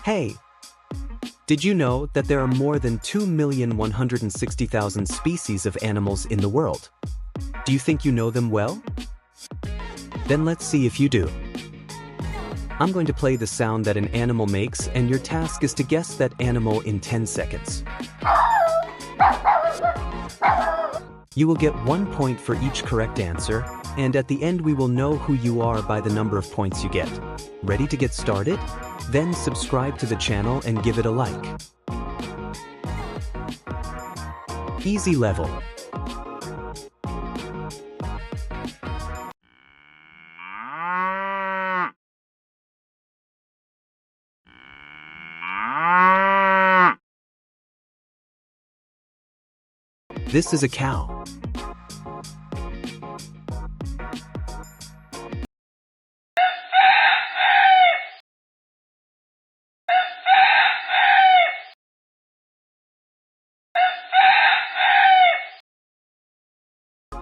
Hey, did you know that there are more than 2,160,000 species of animals in the world? Do you think you know them well? Then let's see if you do. I'm going to play the sound that an animal makes, and your task is to guess that animal in 10 seconds. You will get 1 point for each correct answer, and at the end we will know who you are by the number of points you get. Ready to get started? Then subscribe to the channel and give it a like. Easy level. This is a cow.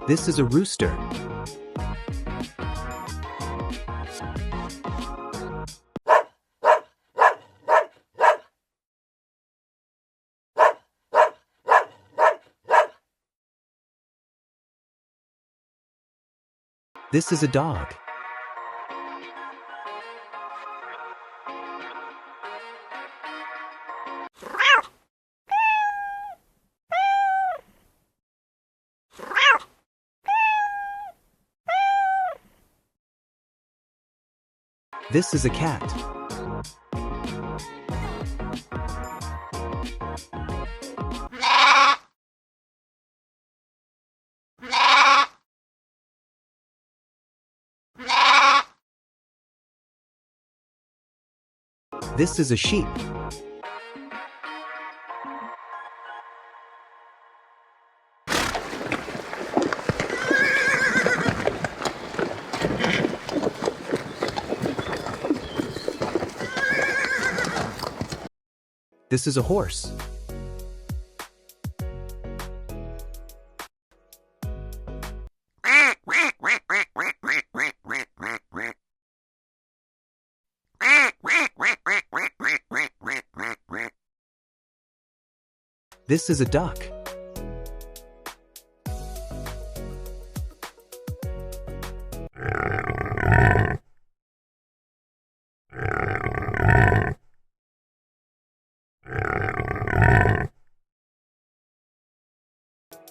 This is a rooster. This is a dog. This is a cat. This is a sheep. This is a horse. This is a duck.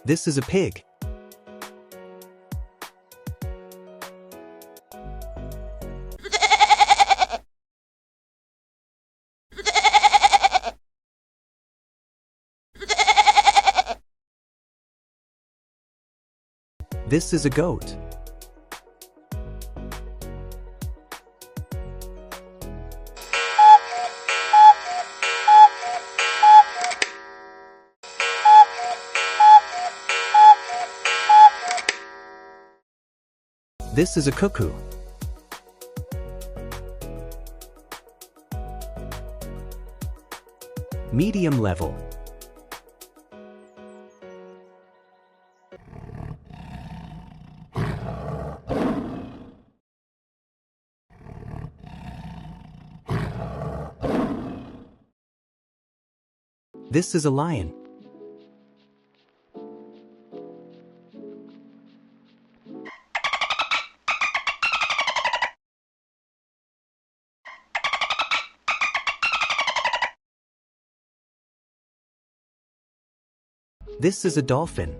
This is a pig. This is a goat. This is a cuckoo. Medium level. This is a lion. This is a dolphin.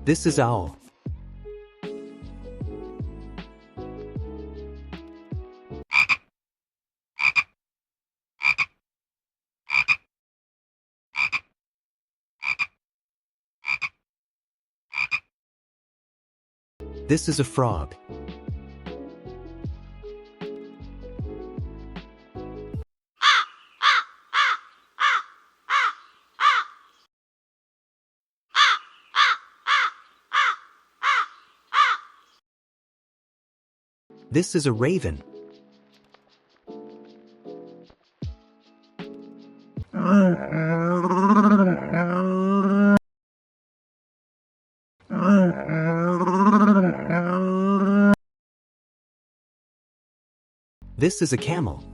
This is owl. This is a frog. This is a raven. This is a camel.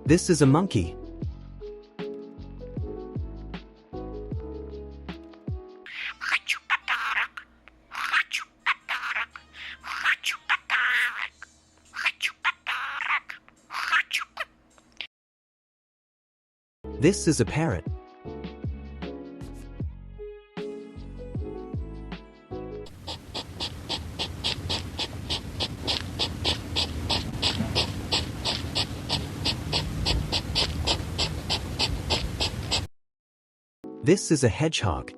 This is a monkey. This is a parrot. This is a hedgehog.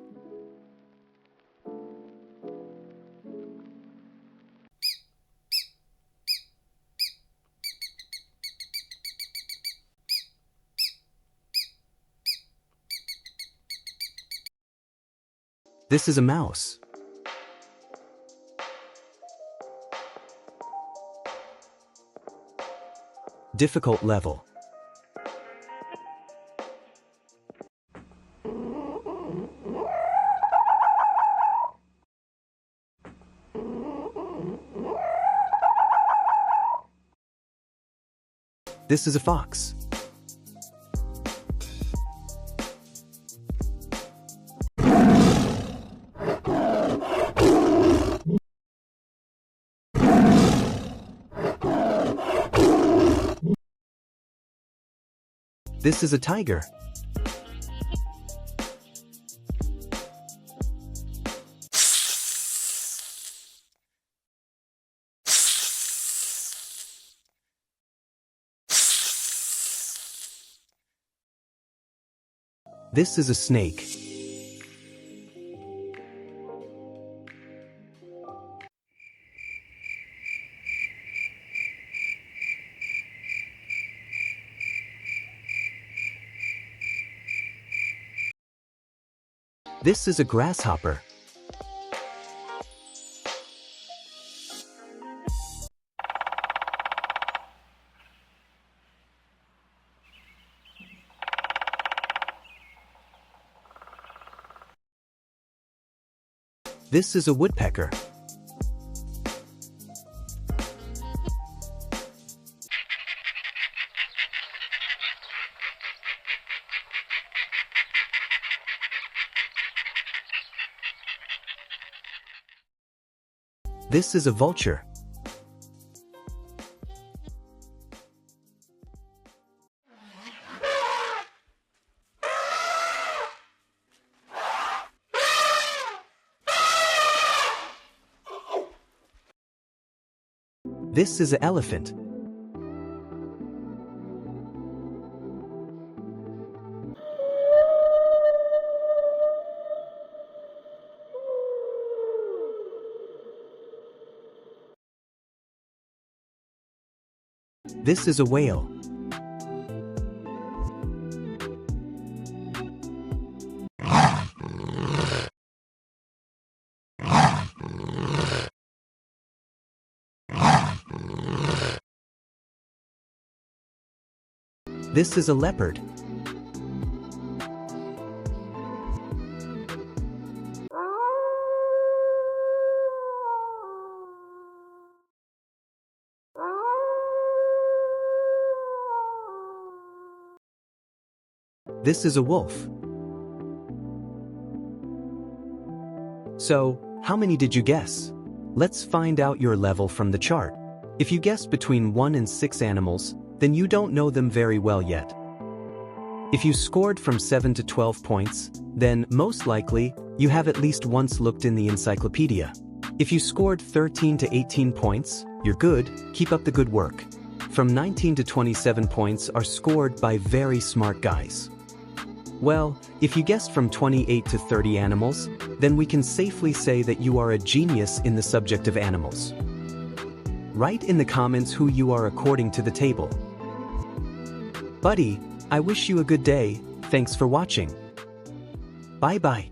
This is a mouse. Difficult level. This is a fox. This is a tiger. This is a snake. This is a grasshopper. This is a woodpecker. This is a vulture. This is an elephant. This is a whale. This is a leopard. This is a wolf. So, how many did you guess? Let's find out your level from the chart. If you guessed between 1 and 6 animals, then you don't know them very well yet. If you scored from 7 to 12 points, then most likely, you have at least once looked in the encyclopedia. If you scored 13 to 18 points, you're good, keep up the good work. From 19 to 27 points are scored by very smart guys. Well, if you guessed from 28 to 30 animals, then we can safely say that you are a genius in the subject of animals. Write in the comments who you are according to the table. Buddy, I wish you a good day. Thanks for watching. Bye bye.